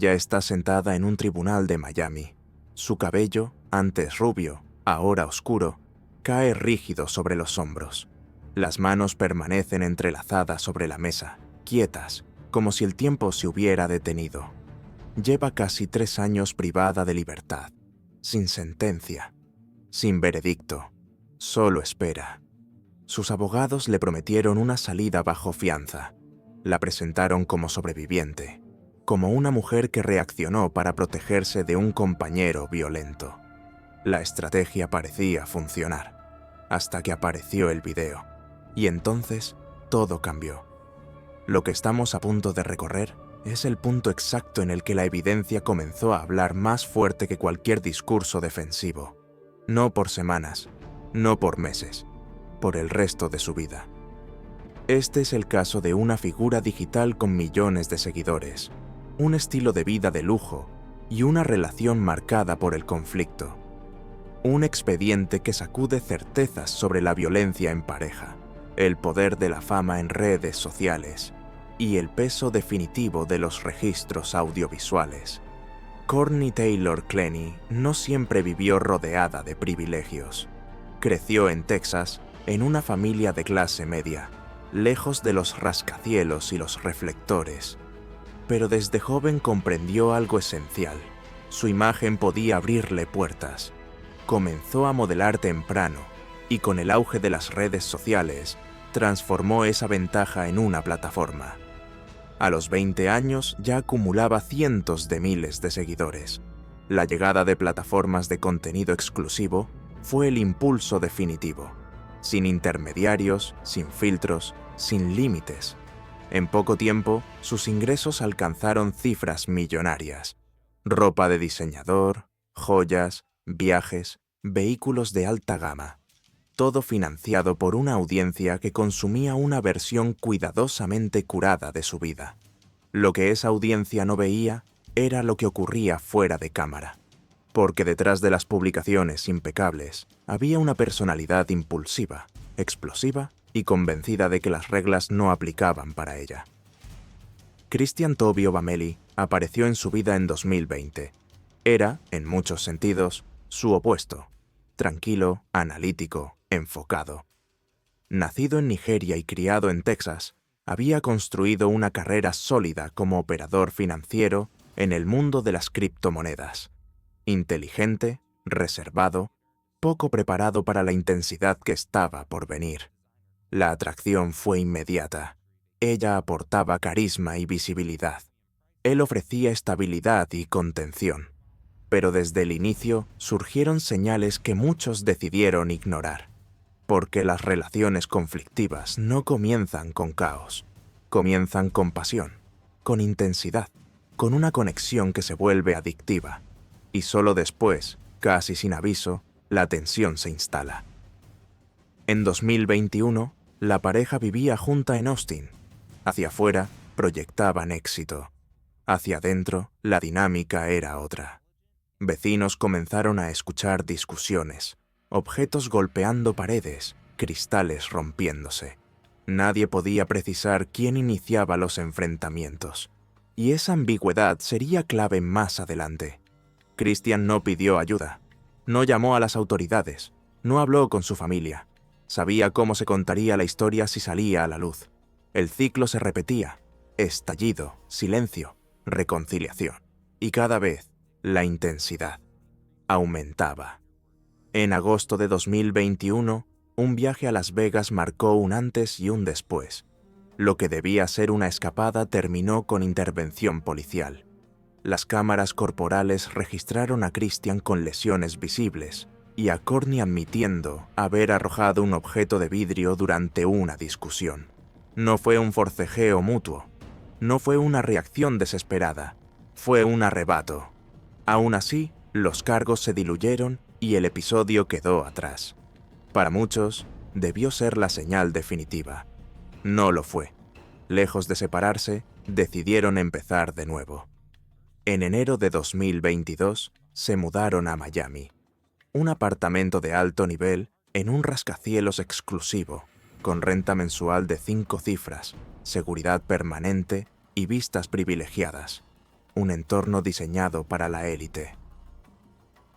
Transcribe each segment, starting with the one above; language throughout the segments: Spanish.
Ella está sentada en un tribunal de Miami. Su cabello, antes rubio, ahora oscuro, cae rígido sobre los hombros. Las manos permanecen entrelazadas sobre la mesa, quietas, como si el tiempo se hubiera detenido. Lleva casi 3 años privada de libertad, sin sentencia, sin veredicto, solo espera. Sus abogados le prometieron una salida bajo fianza. La presentaron como sobreviviente, como una mujer que reaccionó para protegerse de un compañero violento. La estrategia parecía funcionar, hasta que apareció el video. Y entonces, todo cambió. Lo que estamos a punto de recorrer es el punto exacto en el que la evidencia comenzó a hablar más fuerte que cualquier discurso defensivo. No por semanas, no por meses, por el resto de su vida. Este es el caso de una figura digital con millones de seguidores, un estilo de vida de lujo y una relación marcada por el conflicto. Un expediente que sacude certezas sobre la violencia en pareja, el poder de la fama en redes sociales y el peso definitivo de los registros audiovisuales. Courtney Taylor Clenny no siempre vivió rodeada de privilegios. Creció en Texas, en una familia de clase media, lejos de los rascacielos y los reflectores. Pero desde joven comprendió algo esencial. Su imagen podía abrirle puertas. Comenzó a modelar temprano y con el auge de las redes sociales, transformó esa ventaja en una plataforma. A los 20 años ya acumulaba cientos de miles de seguidores. La llegada de plataformas de contenido exclusivo fue el impulso definitivo. Sin intermediarios, sin filtros, sin límites. En poco tiempo, sus ingresos alcanzaron cifras millonarias. Ropa de diseñador, joyas, viajes, vehículos de alta gama. Todo financiado por una audiencia que consumía una versión cuidadosamente curada de su vida. Lo que esa audiencia no veía era lo que ocurría fuera de cámara. Porque detrás de las publicaciones impecables había una personalidad impulsiva, explosiva y convencida de que las reglas no aplicaban para ella. Christian Tobio Bamelli apareció en su vida en 2020. Era, en muchos sentidos, su opuesto. Tranquilo, analítico, enfocado. Nacido en Nigeria y criado en Texas, había construido una carrera sólida como operador financiero en el mundo de las criptomonedas. Inteligente, reservado, poco preparado para la intensidad que estaba por venir. La atracción fue inmediata. Ella aportaba carisma y visibilidad. Él ofrecía estabilidad y contención. Pero desde el inicio surgieron señales que muchos decidieron ignorar. Porque las relaciones conflictivas no comienzan con caos. Comienzan con pasión, con intensidad, con una conexión que se vuelve adictiva. Y solo después, casi sin aviso, la tensión se instala. En 2021, la pareja vivía junta en Austin. Hacia afuera, proyectaban éxito. Hacia adentro, la dinámica era otra. Vecinos comenzaron a escuchar discusiones, objetos golpeando paredes, cristales rompiéndose. Nadie podía precisar quién iniciaba los enfrentamientos. Y esa ambigüedad sería clave más adelante. Christian no pidió ayuda. No llamó a las autoridades. No habló con su familia. Sabía cómo se contaría la historia si salía a la luz. El ciclo se repetía. Estallido, silencio, reconciliación. Y cada vez, la intensidad aumentaba. En agosto de 2021, un viaje a Las Vegas marcó un antes y un después. Lo que debía ser una escapada terminó con intervención policial. Las cámaras corporales registraron a Christian con lesiones visibles y a Courtney admitiendo haber arrojado un objeto de vidrio durante una discusión. No fue un forcejeo mutuo. No fue una reacción desesperada. Fue un arrebato. Aún así, los cargos se diluyeron y el episodio quedó atrás. Para muchos, debió ser la señal definitiva. No lo fue. Lejos de separarse, decidieron empezar de nuevo. En enero de 2022, se mudaron a Miami. Un apartamento de alto nivel en un rascacielos exclusivo, con renta mensual de 5 cifras, seguridad permanente y vistas privilegiadas. un entorno diseñado para la élite.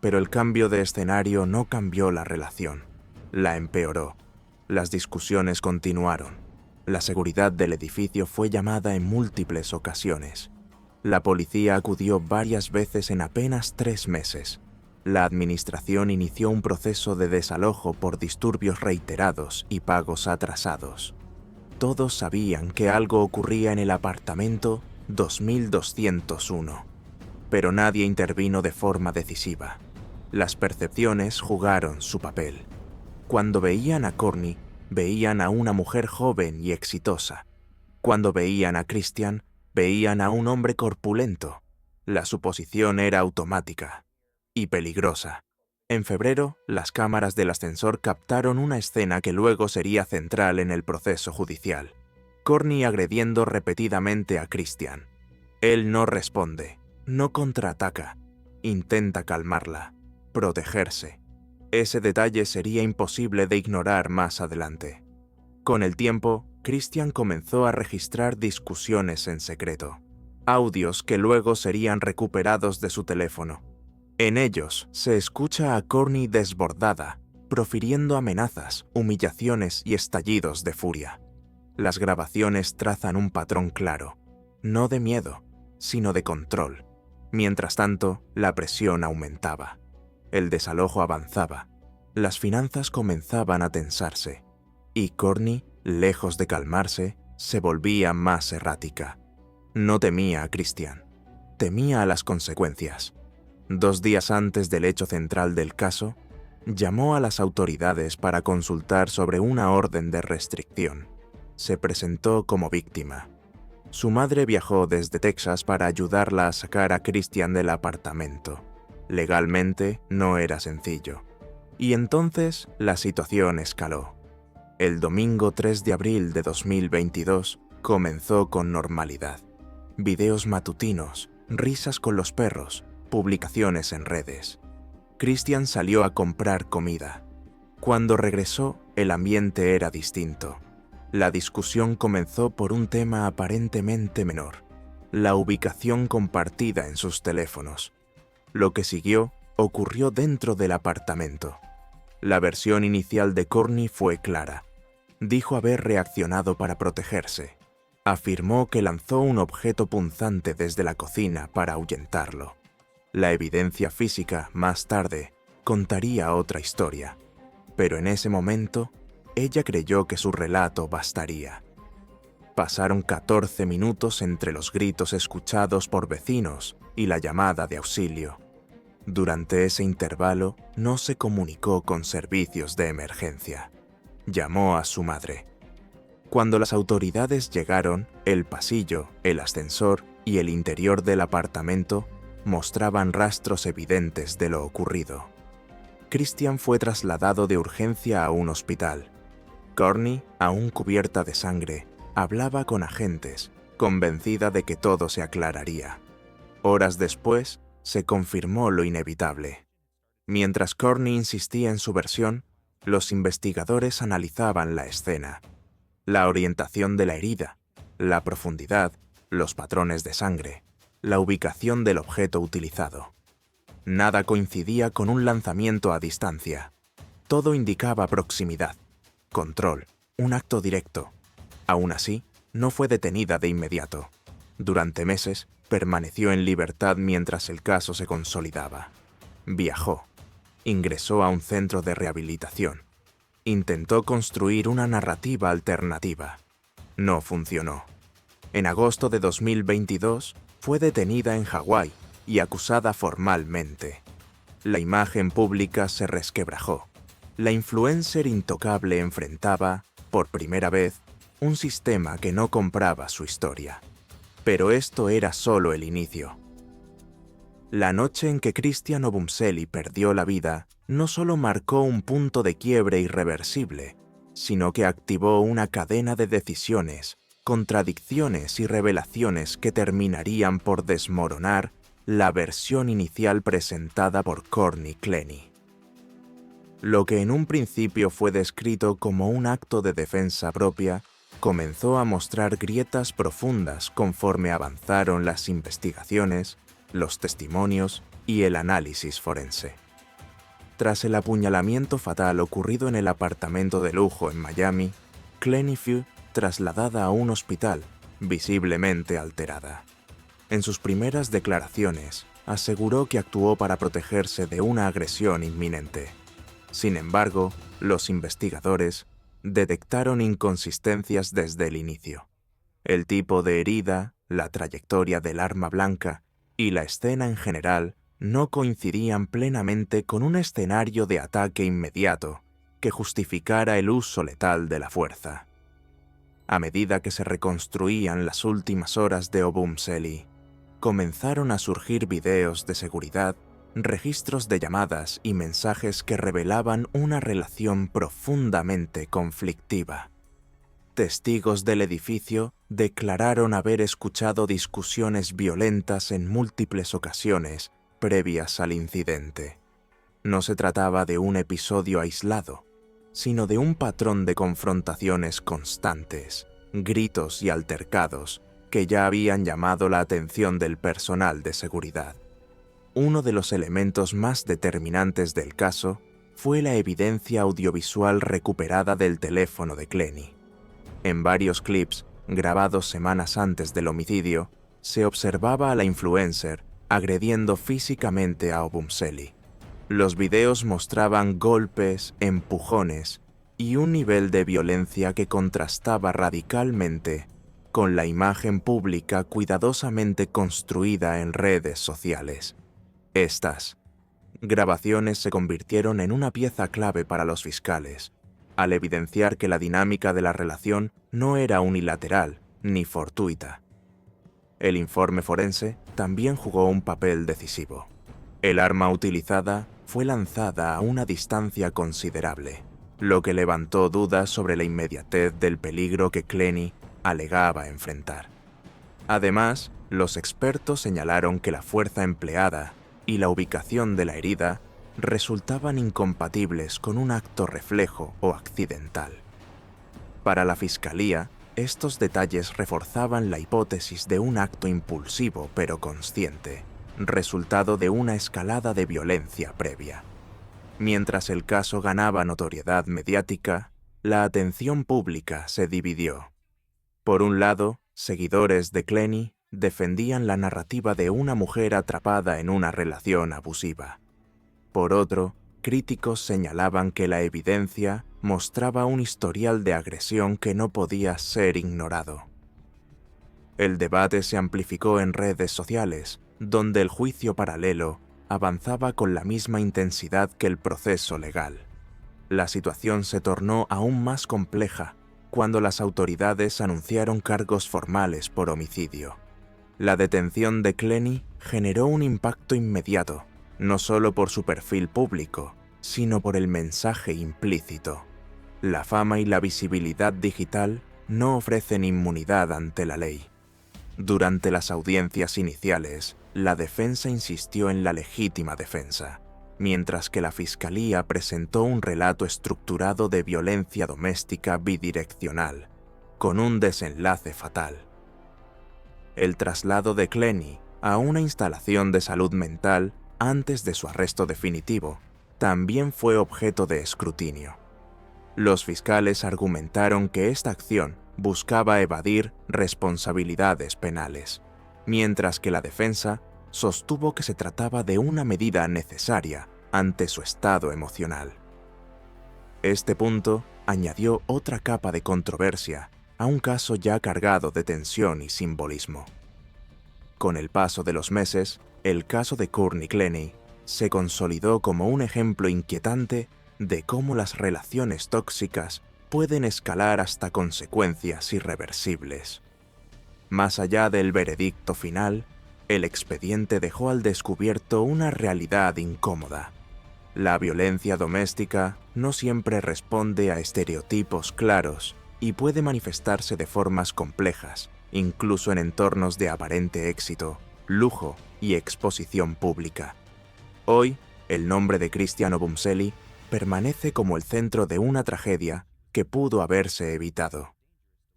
Pero el cambio de escenario no cambió la relación, la empeoró. Las discusiones continuaron. La seguridad del edificio fue llamada en múltiples ocasiones. La policía acudió varias veces en apenas 3 meses. La administración inició un proceso de desalojo por disturbios reiterados y pagos atrasados. Todos sabían que algo ocurría en el apartamento 2201, pero nadie intervino de forma decisiva. Las percepciones jugaron su papel. Cuando veían a Courtney, veían a una mujer joven y exitosa. Cuando veían a Christian, veían a un hombre corpulento. La suposición era automática y peligrosa. En febrero, las cámaras del ascensor captaron una escena que luego sería central en el proceso judicial. Courtney agrediendo repetidamente a Christian. Él no responde, no contraataca, intenta calmarla, protegerse. Ese detalle sería imposible de ignorar más adelante. Con el tiempo, Christian comenzó a registrar discusiones en secreto, audios que luego serían recuperados de su teléfono. En ellos se escucha a Courtney desbordada, profiriendo amenazas, humillaciones y estallidos de furia. Las grabaciones trazan un patrón claro, no de miedo, sino de control. Mientras tanto, la presión aumentaba. El desalojo avanzaba. Las finanzas comenzaban a tensarse. Y Courtney, lejos de calmarse, se volvía más errática. No temía a Christian, temía a las consecuencias. 2 días antes del hecho central del caso, llamó a las autoridades para consultar sobre una orden de restricción. Se presentó como víctima. Su madre viajó desde Texas para ayudarla a sacar a Christian del apartamento. Legalmente no era sencillo. Y entonces la situación escaló. El domingo 3 de abril de 2022 comenzó con normalidad. Videos matutinos, risas con los perros, publicaciones en redes. Christian salió a comprar comida. Cuando regresó, el ambiente era distinto. La discusión comenzó por un tema aparentemente menor, la ubicación compartida en sus teléfonos. Lo que siguió ocurrió dentro del apartamento. La versión inicial de Courtney fue clara. Dijo haber reaccionado para protegerse. Afirmó que lanzó un objeto punzante desde la cocina para ahuyentarlo. La evidencia física, más tarde, contaría otra historia. Pero en ese momento, ella creyó que su relato bastaría. Pasaron 14 minutos entre los gritos escuchados por vecinos y la llamada de auxilio. Durante ese intervalo, no se comunicó con servicios de emergencia. Llamó a su madre. Cuando las autoridades llegaron, el pasillo, el ascensor y el interior del apartamento mostraban rastros evidentes de lo ocurrido. Christian fue trasladado de urgencia a un hospital. Courtney, aún cubierta de sangre, hablaba con agentes, convencida de que todo se aclararía. Horas después, se confirmó lo inevitable. Mientras Courtney insistía en su versión, los investigadores analizaban la escena. La orientación de la herida, la profundidad, los patrones de sangre, la ubicación del objeto utilizado. Nada coincidía con un lanzamiento a distancia. Todo indicaba proximidad, control, un acto directo. Aún así, no fue detenida de inmediato. Durante meses, permaneció en libertad mientras el caso se consolidaba. Viajó. Ingresó a un centro de rehabilitación. Intentó construir una narrativa alternativa. No funcionó. En agosto de 2022, fue detenida en Hawái y acusada formalmente. La imagen pública se resquebrajó. La influencer intocable enfrentaba, por primera vez, un sistema que no compraba su historia. Pero esto era solo el inicio. La noche en que Christian Obumseli perdió la vida no solo marcó un punto de quiebre irreversible, sino que activó una cadena de decisiones, contradicciones y revelaciones que terminarían por desmoronar la versión inicial presentada por Courtney Clenny. Lo que en un principio fue descrito como un acto de defensa propia, comenzó a mostrar grietas profundas conforme avanzaron las investigaciones, los testimonios y el análisis forense. Tras el apuñalamiento fatal ocurrido en el apartamento de lujo en Miami, Clenny fue trasladada a un hospital, visiblemente alterada. En sus primeras declaraciones, aseguró que actuó para protegerse de una agresión inminente. Sin embargo, los investigadores detectaron inconsistencias desde el inicio. El tipo de herida, la trayectoria del arma blanca y la escena en general no coincidían plenamente con un escenario de ataque inmediato que justificara el uso letal de la fuerza. A medida que se reconstruían las últimas horas de Obumseli, comenzaron a surgir videos de seguridad, registros de llamadas y mensajes que revelaban una relación profundamente conflictiva. Testigos del edificio declararon haber escuchado discusiones violentas en múltiples ocasiones previas al incidente. No se trataba de un episodio aislado, sino de un patrón de confrontaciones constantes, gritos y altercados que ya habían llamado la atención del personal de seguridad. Uno de los elementos más determinantes del caso fue la evidencia audiovisual recuperada del teléfono de Clenny. En varios clips, grabados semanas antes del homicidio, se observaba a la influencer agrediendo físicamente a Obumseli. Los videos mostraban golpes, empujones y un nivel de violencia que contrastaba radicalmente con la imagen pública cuidadosamente construida en redes sociales. Estas grabaciones se convirtieron en una pieza clave para los fiscales, al evidenciar que la dinámica de la relación no era unilateral ni fortuita. El informe forense también jugó un papel decisivo. El arma utilizada fue lanzada a una distancia considerable, lo que levantó dudas sobre la inmediatez del peligro que Clenny alegaba enfrentar. Además, los expertos señalaron que la fuerza empleada y la ubicación de la herida resultaban incompatibles con un acto reflejo o accidental. Para la fiscalía, estos detalles reforzaban la hipótesis de un acto impulsivo pero consciente, resultado de una escalada de violencia previa. Mientras el caso ganaba notoriedad mediática, la atención pública se dividió. Por un lado, seguidores de Clenny defendían la narrativa de una mujer atrapada en una relación abusiva. Por otro, críticos señalaban que la evidencia mostraba un historial de agresión que no podía ser ignorado. El debate se amplificó en redes sociales, donde el juicio paralelo avanzaba con la misma intensidad que el proceso legal. La situación se tornó aún más compleja cuando las autoridades anunciaron cargos formales por homicidio. La detención de Clenny generó un impacto inmediato, no solo por su perfil público, sino por el mensaje implícito. La fama y la visibilidad digital no ofrecen inmunidad ante la ley. Durante las audiencias iniciales, la defensa insistió en la legítima defensa, mientras que la fiscalía presentó un relato estructurado de violencia doméstica bidireccional, con un desenlace fatal. El traslado de Clenny a una instalación de salud mental antes de su arresto definitivo también fue objeto de escrutinio. Los fiscales argumentaron que esta acción buscaba evadir responsabilidades penales, mientras que la defensa sostuvo que se trataba de una medida necesaria ante su estado emocional. Este punto añadió otra capa de controversia a un caso ya cargado de tensión y simbolismo. Con el paso de los meses, el caso de Courtney Clenny se consolidó como un ejemplo inquietante de cómo las relaciones tóxicas pueden escalar hasta consecuencias irreversibles. Más allá del veredicto final, el expediente dejó al descubierto una realidad incómoda. La violencia doméstica no siempre responde a estereotipos claros y puede manifestarse de formas complejas, incluso en entornos de aparente éxito, lujo y exposición pública. Hoy, el nombre de Christian Obumseli permanece como el centro de una tragedia que pudo haberse evitado.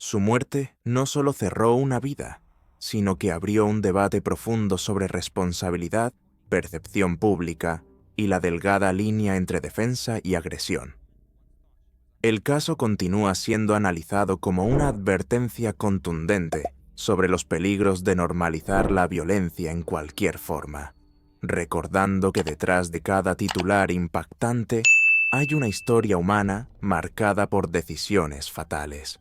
Su muerte no solo cerró una vida, sino que abrió un debate profundo sobre responsabilidad, percepción pública y la delgada línea entre defensa y agresión. El caso continúa siendo analizado como una advertencia contundente sobre los peligros de normalizar la violencia en cualquier forma, recordando que detrás de cada titular impactante hay una historia humana marcada por decisiones fatales.